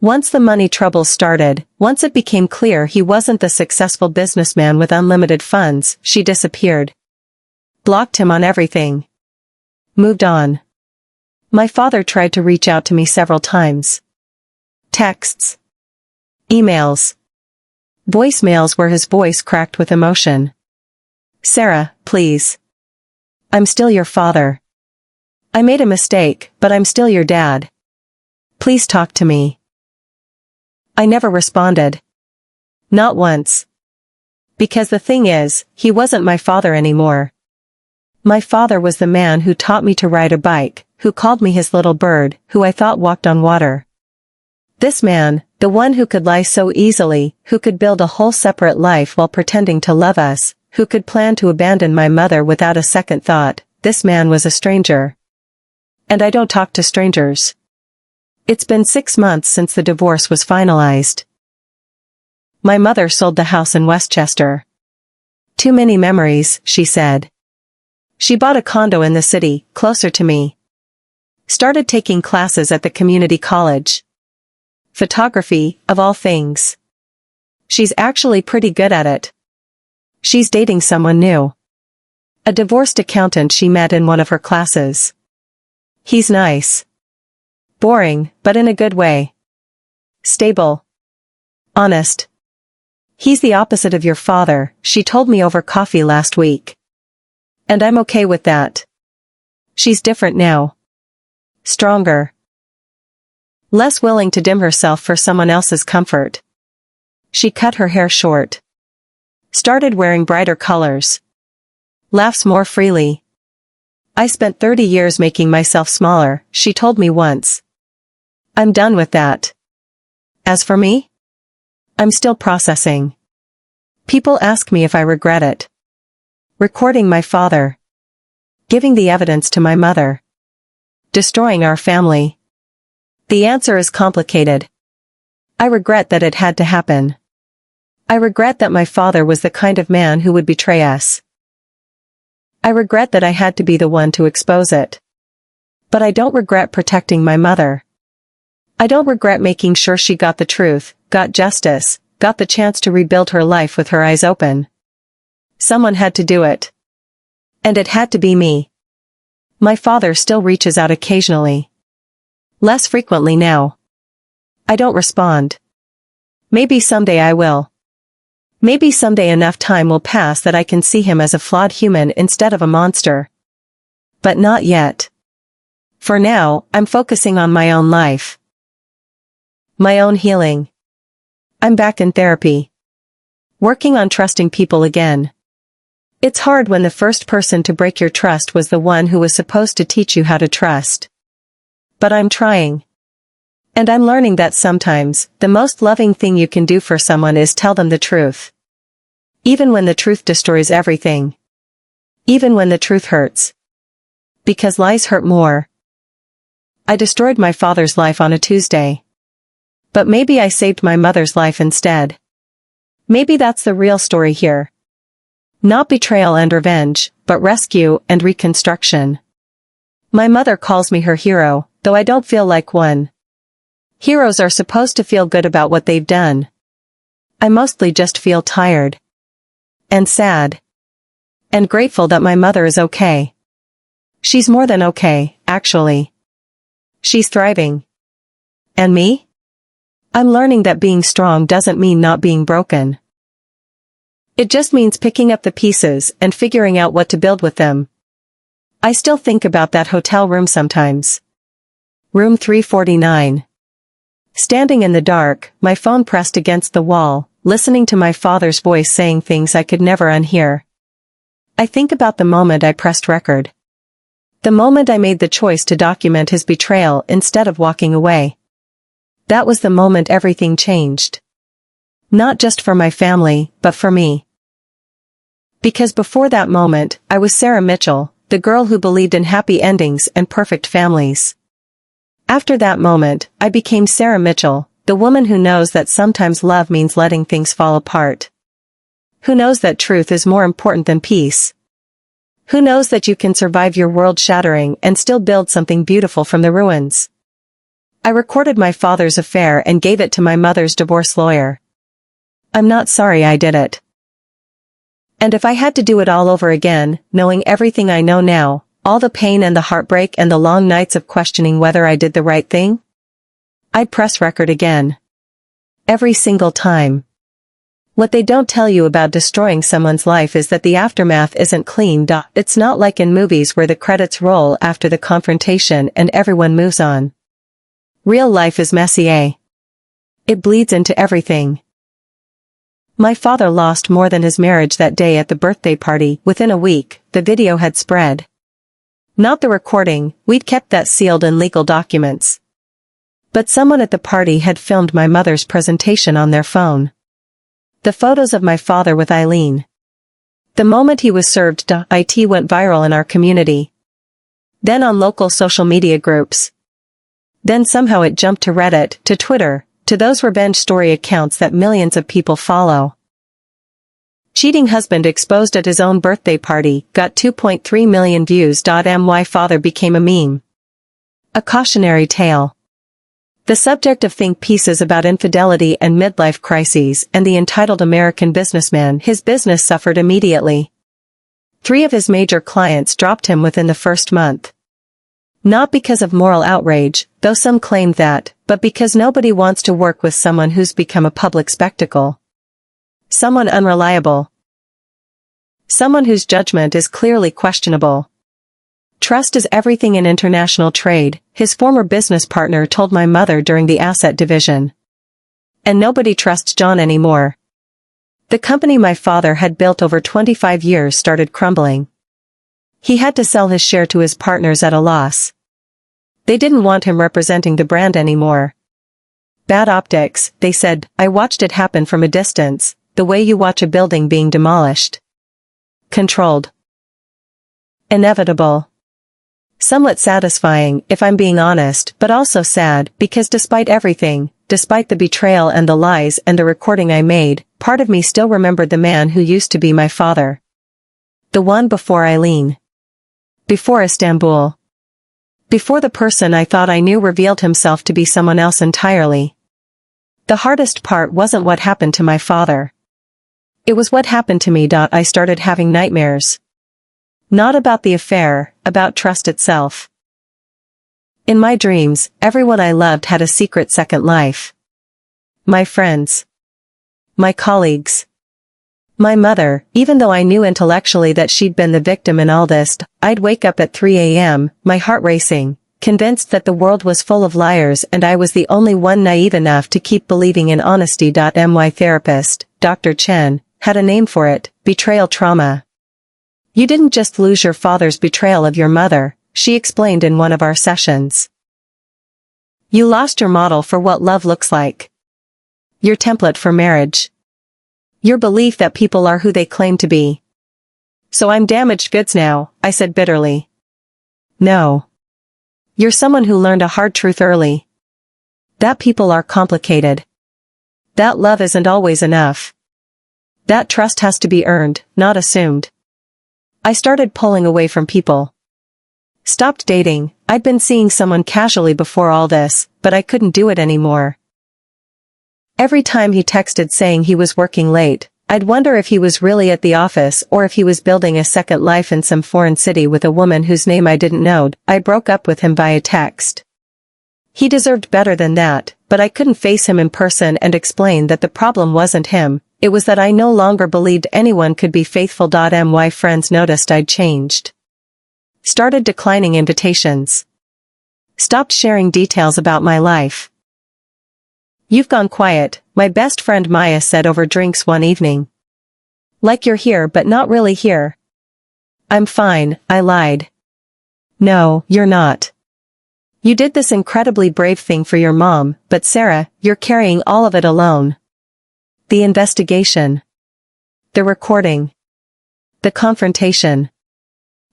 Speaker 1: Once the money troubles started, once it became clear he wasn't the successful businessman with unlimited funds, she disappeared. Blocked him on everything. Moved on. My father tried to reach out to me several times. Texts. Emails. Voicemails where his voice cracked with emotion. "Sarah, please. I'm still your father. I made a mistake, but I'm still your dad. Please talk to me." I never responded. Not once. Because the thing is, he wasn't my father anymore. My father was the man who taught me to ride a bike, who called me his little bird, who I thought walked on water. This man, the one who could lie so easily, who could build a whole separate life while pretending to love us, who could plan to abandon my mother without a second thought, this man was a stranger. And I don't talk to strangers. It's been 6 months since the divorce was finalized. My mother sold the house in Westchester. Too many memories, she said. She bought a condo in the city, closer to me. Started taking classes at the community college. Photography, of all things. She's actually pretty good at it. She's dating someone new. A divorced accountant she met in one of her classes. He's nice. Boring, but in a good way. Stable. Honest. He's the opposite of your father, she told me over coffee last week. And I'm okay with that. She's different now. Stronger. Less willing to dim herself for someone else's comfort. She cut her hair short. Started wearing brighter colors. Laughs more freely. I spent 30 years making myself smaller, she told me once. I'm done with that. As for me? I'm still processing. People ask me if I regret it. Recording my father. Giving the evidence to my mother. Destroying our family. The answer is complicated. I regret that it had to happen. I regret that my father was the kind of man who would betray us. I regret that I had to be the one to expose it. But I don't regret protecting my mother. I don't regret making sure she got the truth, got justice, got the chance to rebuild her life with her eyes open. Someone had to do it. And it had to be me. My father still reaches out occasionally. Less frequently now. I don't respond. Maybe someday I will. Maybe someday enough time will pass that I can see him as a flawed human instead of a monster. But not yet. For now, I'm focusing on my own life. My own healing. I'm back in therapy. Working on trusting people again. It's hard when the first person to break your trust was the one who was supposed to teach you how to trust. But I'm trying. And I'm learning that sometimes, the most loving thing you can do for someone is tell them the truth. Even when the truth destroys everything. Even when the truth hurts. Because lies hurt more. I destroyed my father's life on a Tuesday. But maybe I saved my mother's life instead. Maybe that's the real story here. Not betrayal and revenge, but rescue and reconstruction. My mother calls me her hero, though I don't feel like one. Heroes are supposed to feel good about what they've done. I mostly just feel tired. And sad. And grateful that my mother is okay. She's more than okay, actually. She's thriving. And me? I'm learning that being strong doesn't mean not being broken. It just means picking up the pieces and figuring out what to build with them. I still think about that hotel room sometimes. Room 349. Standing in the dark, my phone pressed against the wall, listening to my father's voice saying things I could never unhear. I think about the moment I pressed record. The moment I made the choice to document his betrayal instead of walking away. That was the moment everything changed. Not just for my family, but for me. Because before that moment, I was Sarah Mitchell, the girl who believed in happy endings and perfect families. After that moment, I became Sarah Mitchell, the woman who knows that sometimes love means letting things fall apart. Who knows that truth is more important than peace. Who knows that you can survive your world shattering and still build something beautiful from the ruins. I recorded my father's affair and gave it to my mother's divorce lawyer. I'm not sorry I did it. And if I had to do it all over again, knowing everything I know now, all the pain and the heartbreak and the long nights of questioning whether I did the right thing, I'd press record again. Every single time. What they don't tell you about destroying someone's life is that the aftermath isn't clean. It's not like in movies where the credits roll after the confrontation and everyone moves on. Real life is messy, eh? It bleeds into everything. My father lost more than his marriage that day at the birthday party. Within a week, the video had spread. Not the recording, we'd kept that sealed in legal documents. But someone at the party had filmed my mother's presentation on their phone. The photos of my father with Eileen. The moment he was served, it went viral in our community. Then on local social media groups. Then somehow it jumped to Reddit, to Twitter, to those revenge story accounts that millions of people follow. Cheating husband exposed at his own birthday party, got 2.3 million views. My father became a meme. A cautionary tale. The subject of think pieces about infidelity and midlife crises, and the entitled American businessman. His business suffered immediately. 3 of his major clients dropped him within the first month. Not because of moral outrage, though some claimed that, but because nobody wants to work with someone who's become a public spectacle. Someone unreliable. Someone whose judgment is clearly questionable. Trust is everything in international trade, his former business partner told my mother during the asset division. And nobody trusts John anymore. The company my father had built over 25 years started crumbling. He had to sell his share to his partners at a loss. They didn't want him representing the brand anymore. Bad optics, they said. I watched it happen from a distance, the way you watch a building being demolished. Controlled. Inevitable. Somewhat satisfying, if I'm being honest, but also sad, because despite everything, despite the betrayal and the lies and the recording I made, part of me still remembered the man who used to be my father. The one before Eileen. Before Istanbul. Before the person I thought I knew revealed himself to be someone else entirely. The hardest part wasn't what happened to my father. It was what happened to me. I started having nightmares. Not about the affair, about trust itself. In my dreams, everyone I loved had a secret second life. My friends. My colleagues. My mother, even though I knew intellectually that she'd been the victim in all this, I'd wake up at 3 a.m., my heart racing, convinced that the world was full of liars and I was the only one naive enough to keep believing in honesty. My therapist, Dr. Chen, had a name for it: betrayal trauma. You didn't just lose your father's betrayal of your mother, she explained in one of our sessions. You lost your model for what love looks like. Your template for marriage. Your belief that people are who they claim to be. So I'm damaged goods now, I said bitterly. No. You're someone who learned a hard truth early. That people are complicated. That love isn't always enough. That trust has to be earned, not assumed. I started pulling away from people. Stopped dating. I'd been seeing someone casually before all this, but I couldn't do it anymore. Every time he texted saying he was working late, I'd wonder if he was really at the office or if he was building a second life in some foreign city with a woman whose name I didn't know. I broke up with him via text. He deserved better than that, but I couldn't face him in person and explain that the problem wasn't him, it was that I no longer believed anyone could be faithful. My friends noticed I'd changed. Started declining invitations. Stopped sharing details about my life. You've gone quiet, my best friend Maya said over drinks one evening. Like you're here but not really here. I'm fine, I lied. No, you're not. You did this incredibly brave thing for your mom, but Sarah, you're carrying all of it alone. The investigation. The recording. The confrontation.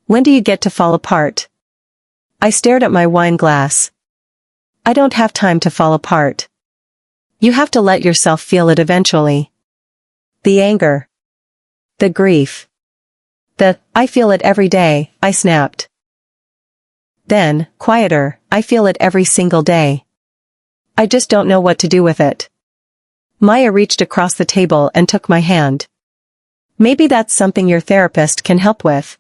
Speaker 1: When do you get to fall apart? I stared at my wine glass. I don't have time to fall apart. You have to let yourself feel it eventually. The anger. The grief. I feel it every day, I snapped. Then, quieter, I feel it every single day. I just don't know what to do with it. Maya reached across the table and took my hand. Maybe that's something your therapist can help with.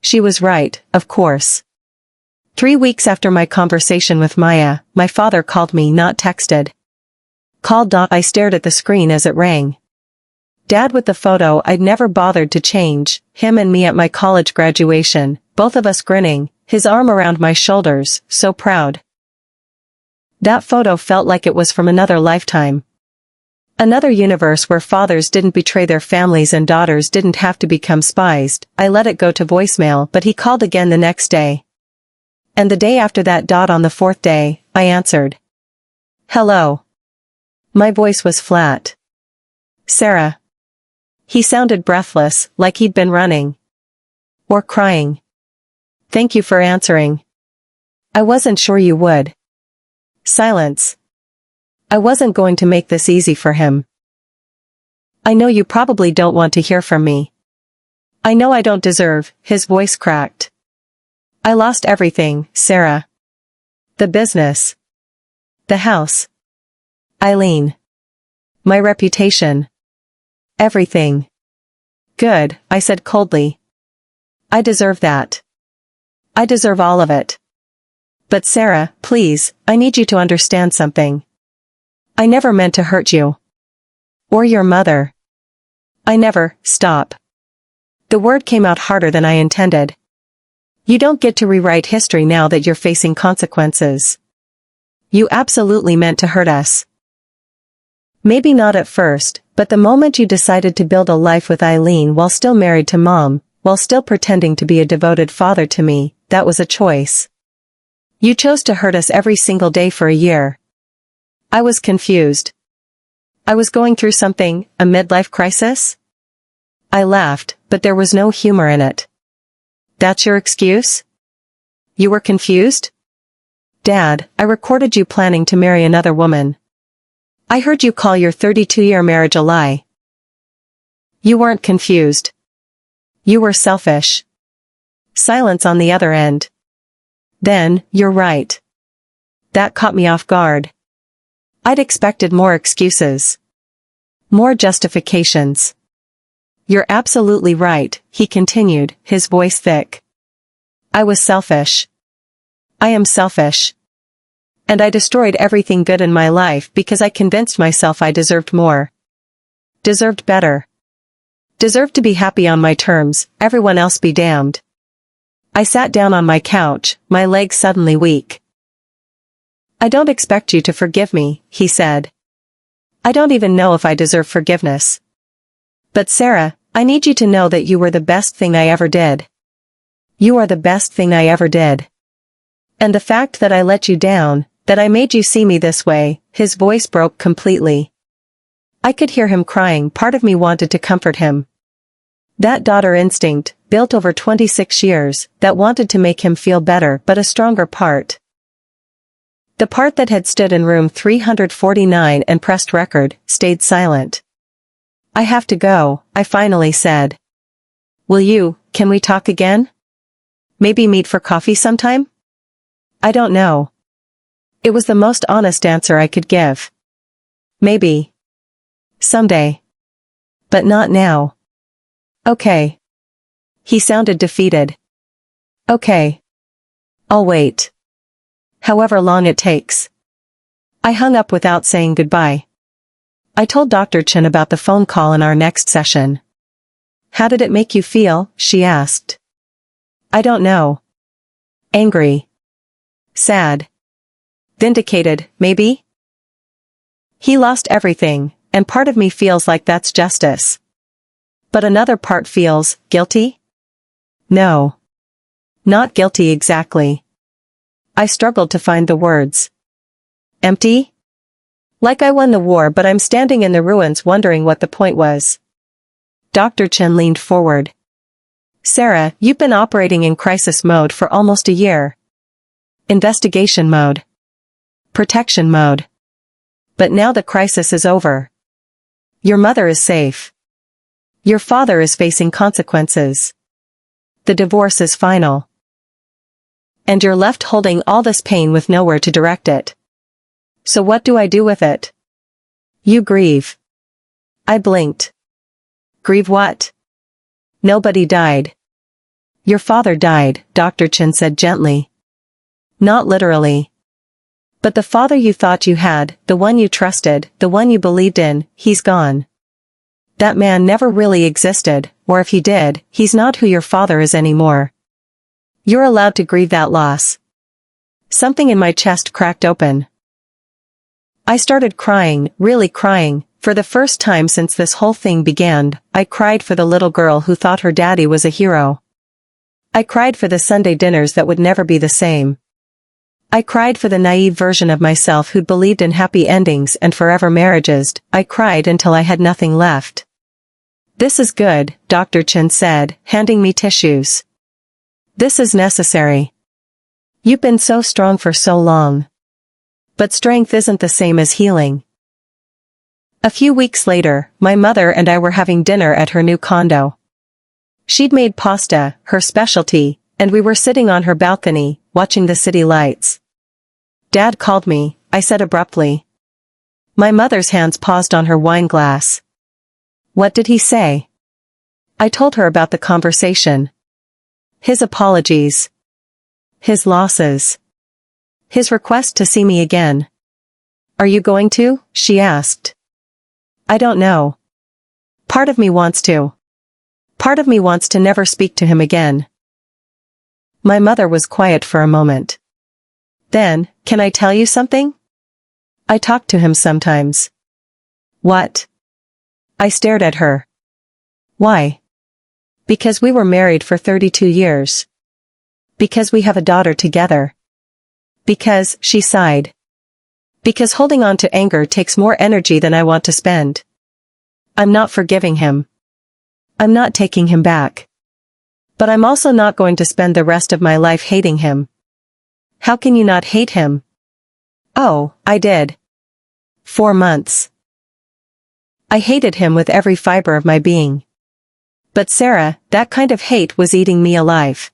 Speaker 1: She was right, of course. 3 weeks after my conversation with Maya, my father called me, not texted. Called. I stared at the screen as it rang. Dad with the photo I'd never bothered to change, him and me at my college graduation, both of us grinning, his arm around my shoulders, so proud. That photo felt like it was from another lifetime. Another universe where fathers didn't betray their families and daughters didn't have to become spies. I let it go to voicemail, but he called again the next day. And the day after that. On the 4th day, I answered. Hello. My voice was flat. Sarah. He sounded breathless, like he'd been running. Or crying. Thank you for answering. I wasn't sure you would. Silence. I wasn't going to make this easy for him. I know you probably don't want to hear from me. I know I don't deserve. His voice cracked. I lost everything, Sarah. The business. The house. Eileen. My reputation. Everything. Good, I said coldly. I deserve that. I deserve all of it. But Sarah, please, I need you to understand something. I never meant to hurt you. Or your mother. I never. Stop. The word came out harder than I intended. You don't get to rewrite history now that you're facing consequences. You absolutely meant to hurt us. Maybe not at first, but the moment you decided to build a life with Eileen while still married to Mom, while still pretending to be a devoted father to me, that was a choice. You chose to hurt us every single day for a year. I was confused. I was going through something, a midlife crisis? I laughed, but there was no humor in it. That's your excuse? You were confused? Dad, I recorded you planning to marry another woman. I heard you call your 32-year marriage a lie. You weren't confused. You were selfish. Silence on the other end. Then, you're right. That caught me off guard. I'd expected more excuses. More justifications. You're absolutely right, he continued, his voice thick. I was selfish. I am selfish. And I destroyed everything good in my life because I convinced myself I deserved more. Deserved better. Deserved to be happy on my terms, everyone else be damned. I sat down on my couch, my legs suddenly weak. I don't expect you to forgive me, he said. I don't even know if I deserve forgiveness. But Sarah, I need you to know that you were the best thing I ever did. You are the best thing I ever did. And the fact that I let you down, that I made you see me this way, his voice broke completely. I could hear him crying. Part of me wanted to comfort him. That daughter instinct, built over 26 years, that wanted to make him feel better, but a stronger part. The part that had stood in room 349 and pressed record, stayed silent. I have to go, I finally said. Can we talk again? Maybe meet for coffee sometime? I don't know. It was the most honest answer I could give. Maybe. Someday. But not now. Okay. He sounded defeated. Okay. I'll wait. However long it takes. I hung up without saying goodbye. I told Dr. Chen about the phone call in our next session. How did it make you feel? She asked. I don't know. Angry. Sad. Vindicated, maybe? He lost everything, and part of me feels like that's justice. But another part feels, guilty? No. Not guilty exactly. I struggled to find the words. Empty? Like I won the war, but I'm standing in the ruins wondering what the point was. Dr. Chen leaned forward. Sarah, you've been operating in crisis mode for almost a year. Investigation mode. Protection mode. But now the crisis is over. Your mother is safe. Your father is facing consequences. The divorce is final. And you're left holding all this pain with nowhere to direct it. So what do I do with it? You grieve. I blinked. Grieve what? Nobody died. Your father died, Dr. Chen said gently. Not literally. But the father you thought you had, the one you trusted, the one you believed in, he's gone. That man never really existed, or if he did, he's not who your father is anymore. You're allowed to grieve that loss. Something in my chest cracked open. I started crying, really crying. For the first time since this whole thing began, I cried for the little girl who thought her daddy was a hero. I cried for the Sunday dinners that would never be the same. I cried for the naive version of myself who'd believed in happy endings and forever marriages. I cried until I had nothing left. This is good, Dr. Chen said, handing me tissues. This is necessary. You've been so strong for so long. But strength isn't the same as healing. A few weeks later, my mother and I were having dinner at her new condo. She'd made pasta, her specialty, and we were sitting on her balcony, watching the city lights. Dad called me, I said abruptly. My mother's hands paused on her wine glass. What did he say? I told her about the conversation. His apologies. His losses. His request to see me again. Are you going to? She asked. I don't know. Part of me wants to. Part of me wants to never speak to him again. My mother was quiet for a moment. Then, can I tell you something? I talk to him sometimes. What? I stared at her. Why? Because we were married for 32 years. Because we have a daughter together. Because, she sighed. Because holding on to anger takes more energy than I want to spend. I'm not forgiving him. I'm not taking him back. But I'm also not going to spend the rest of my life hating him. How can you not hate him? Oh, I did. 4 months. I hated him with every fiber of my being. But Sarah, that kind of hate was eating me alive.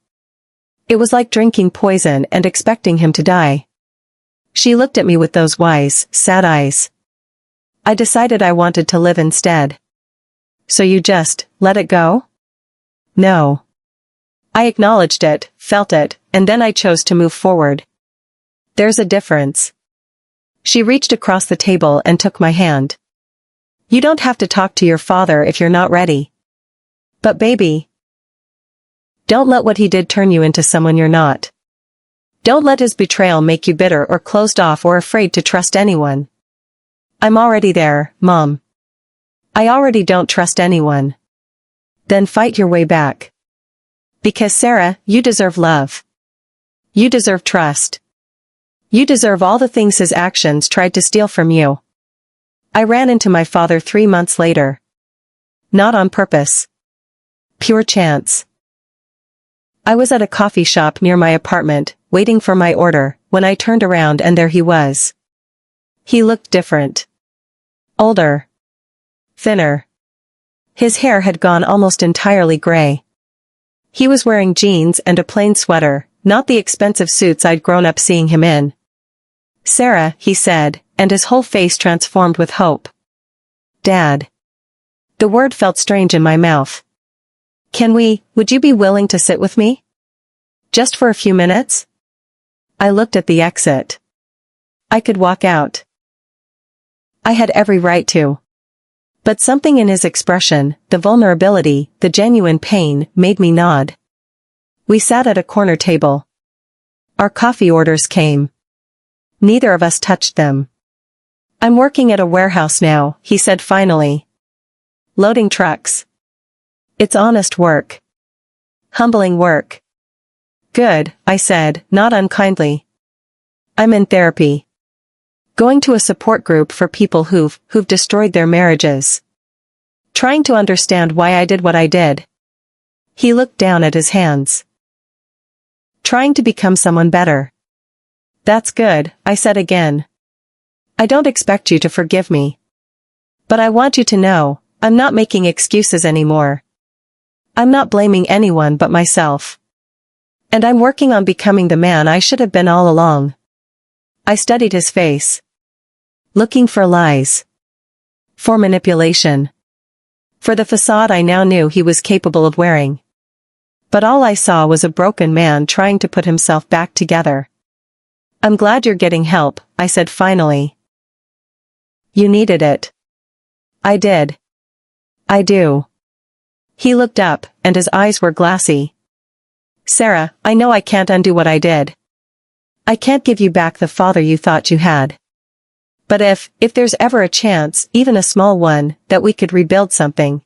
Speaker 1: It was like drinking poison and expecting him to die. She looked at me with those wise, sad eyes. I decided I wanted to live instead. So you just let it go? No. I acknowledged it, felt it, and then I chose to move forward. There's a difference. She reached across the table and took my hand. You don't have to talk to your father if you're not ready. But baby, don't let what he did turn you into someone you're not. Don't let his betrayal make you bitter or closed off or afraid to trust anyone. I'm already there, Mom. I already don't trust anyone. Then fight your way back. Because Sarah, you deserve love. You deserve trust. You deserve all the things his actions tried to steal from you. I ran into my father 3 months later. Not on purpose. Pure chance. I was at a coffee shop near my apartment, waiting for my order, when I turned around and there he was. He looked different. Older. Thinner. His hair had gone almost entirely gray. He was wearing jeans and a plain sweater, not the expensive suits I'd grown up seeing him in. Sarah, he said, and his whole face transformed with hope. Dad. The word felt strange in my mouth. Would you be willing to sit with me? Just for a few minutes? I looked at the exit. I could walk out. I had every right to. But something in his expression, the vulnerability, the genuine pain, made me nod. We sat at a corner table. Our coffee orders came. Neither of us touched them. I'm working at a warehouse now, he said finally. Loading trucks. It's honest work. Humbling work. Good, I said, not unkindly. I'm in therapy. Going to a support group for people who've destroyed their marriages. Trying to understand why I did what I did. He looked down at his hands. Trying to become someone better. That's good, I said again. I don't expect you to forgive me. But I want you to know, I'm not making excuses anymore. I'm not blaming anyone but myself. And I'm working on becoming the man I should have been all along. I studied his face. Looking for lies. For manipulation. For the facade I now knew he was capable of wearing. But all I saw was a broken man trying to put himself back together. I'm glad you're getting help, I said finally. You needed it. I did. I do. He looked up, and his eyes were glassy. Sarah, I know I can't undo what I did. I can't give you back the father you thought you had. But if there's ever a chance, even a small one, that we could rebuild something.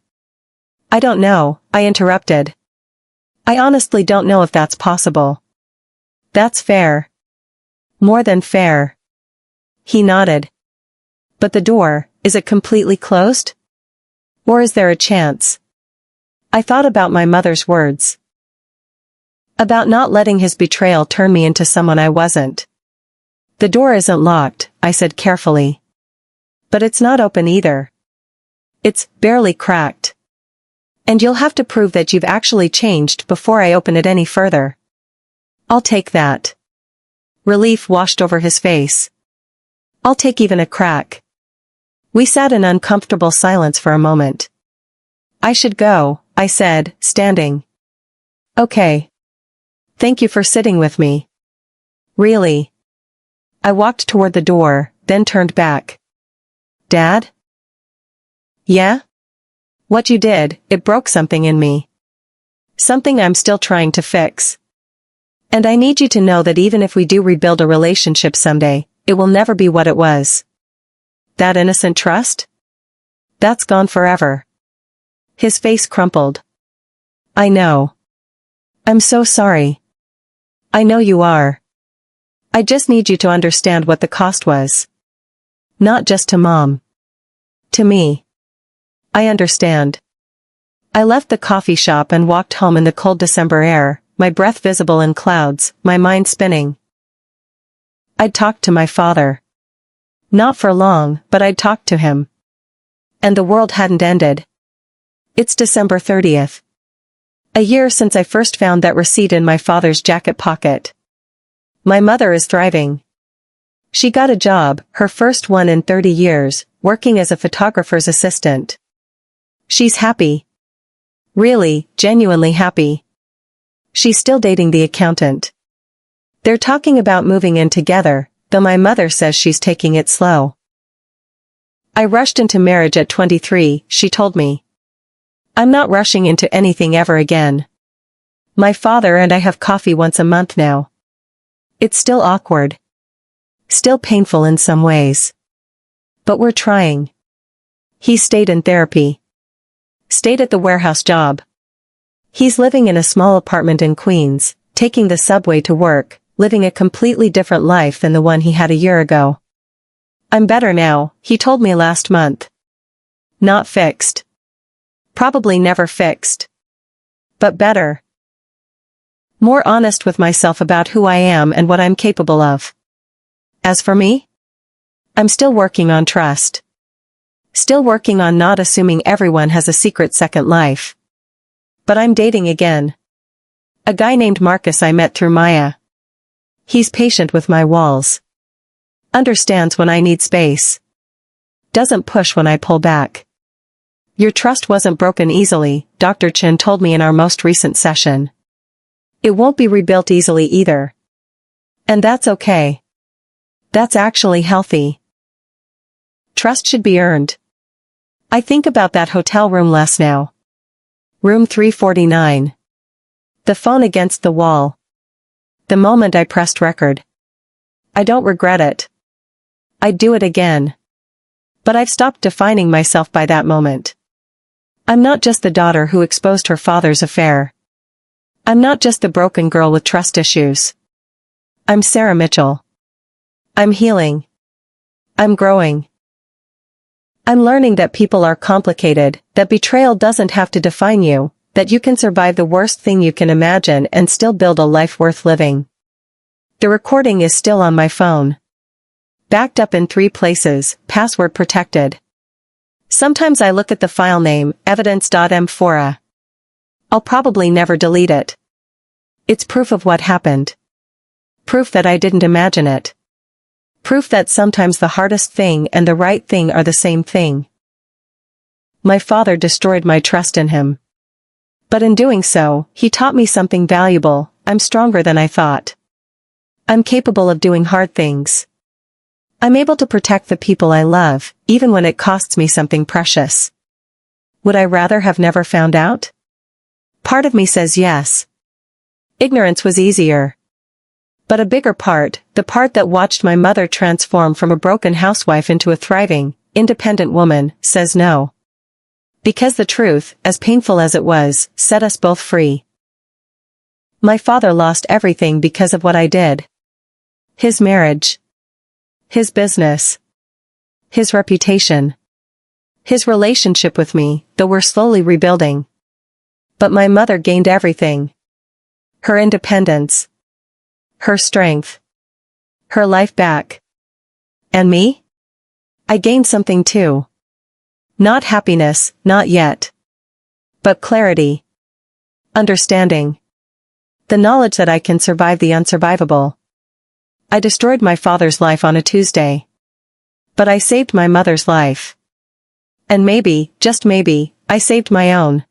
Speaker 1: I don't know, I interrupted. I honestly don't know if that's possible. That's fair. More than fair. He nodded. But the door, is it completely closed? Or is there a chance? I thought about my mother's words. About not letting his betrayal turn me into someone I wasn't. The door isn't locked, I said carefully. But it's not open either. It's barely cracked. And you'll have to prove that you've actually changed before I open it any further. I'll take that. Relief washed over his face. I'll take even a crack. We sat in uncomfortable silence for a moment. I should go, I said, standing. Okay. Thank you for sitting with me. Really. I walked toward the door, then turned back. Dad? Yeah? What you did, it broke something in me. Something I'm still trying to fix. And I need you to know that even if we do rebuild a relationship someday, it will never be what it was. That innocent trust? That's gone forever. His face crumpled. I know. I'm so sorry. I know you are. I just need you to understand what the cost was. Not just to Mom. To me. I understand. I left the coffee shop and walked home in the cold December air, my breath visible in clouds, my mind spinning. I'd talked to my father. Not for long, but I'd talked to him. And the world hadn't ended. It's December 30th. A year since I first found that receipt in my father's jacket pocket. My mother is thriving. She got a job, her first one in 30 years, working as a photographer's assistant. She's happy. Really, genuinely happy. She's still dating the accountant. They're talking about moving in together, though my mother says she's taking it slow. I rushed into marriage at 23, she told me. I'm not rushing into anything ever again. My father and I have coffee once a month now. It's still awkward. Still painful in some ways. But we're trying. He stayed in therapy. Stayed at the warehouse job. He's living in a small apartment in Queens, taking the subway to work, living a completely different life than the one he had a year ago. I'm better now, he told me last month. Not fixed. Probably never fixed. But better. More honest with myself about who I am and what I'm capable of. As for me? I'm still working on trust. Still working on not assuming everyone has a secret second life. But I'm dating again. A guy named Marcus I met through Maya. He's patient with my walls. Understands when I need space. Doesn't push when I pull back. Your trust wasn't broken easily, Dr. Chin told me in our most recent session. It won't be rebuilt easily either. And that's okay. That's actually healthy. Trust should be earned. I think about that hotel room less now. Room 349. The phone against the wall. The moment I pressed record. I don't regret it. I'd do it again. But I've stopped defining myself by that moment. I'm not just the daughter who exposed her father's affair. I'm not just the broken girl with trust issues. I'm Sarah Mitchell. I'm healing. I'm growing. I'm learning that people are complicated, that betrayal doesn't have to define you, that you can survive the worst thing you can imagine and still build a life worth living. The recording is still on my phone. Backed up in 3 places, password protected. Sometimes I look at the file name, evidence.m4a. I'll probably never delete it. It's proof of what happened. Proof that I didn't imagine it. Proof that sometimes the hardest thing and the right thing are the same thing. My father destroyed my trust in him. But in doing so, he taught me something valuable. I'm stronger than I thought. I'm capable of doing hard things. I'm able to protect the people I love, even when it costs me something precious. Would I rather have never found out? Part of me says yes. Ignorance was easier. But a bigger part, the part that watched my mother transform from a broken housewife into a thriving, independent woman, says no. Because the truth, as painful as it was, set us both free. My father lost everything because of what I did. His marriage. His business. His reputation. His relationship with me, though we're slowly rebuilding. But my mother gained everything. Her independence. Her strength. Her life back. And me? I gained something too. Not happiness, not yet. But clarity. Understanding. The knowledge that I can survive the unsurvivable. I destroyed my father's life on a Tuesday. But I saved my mother's life. And maybe, just maybe, I saved my own.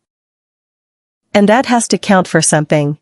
Speaker 1: And that has to count for something.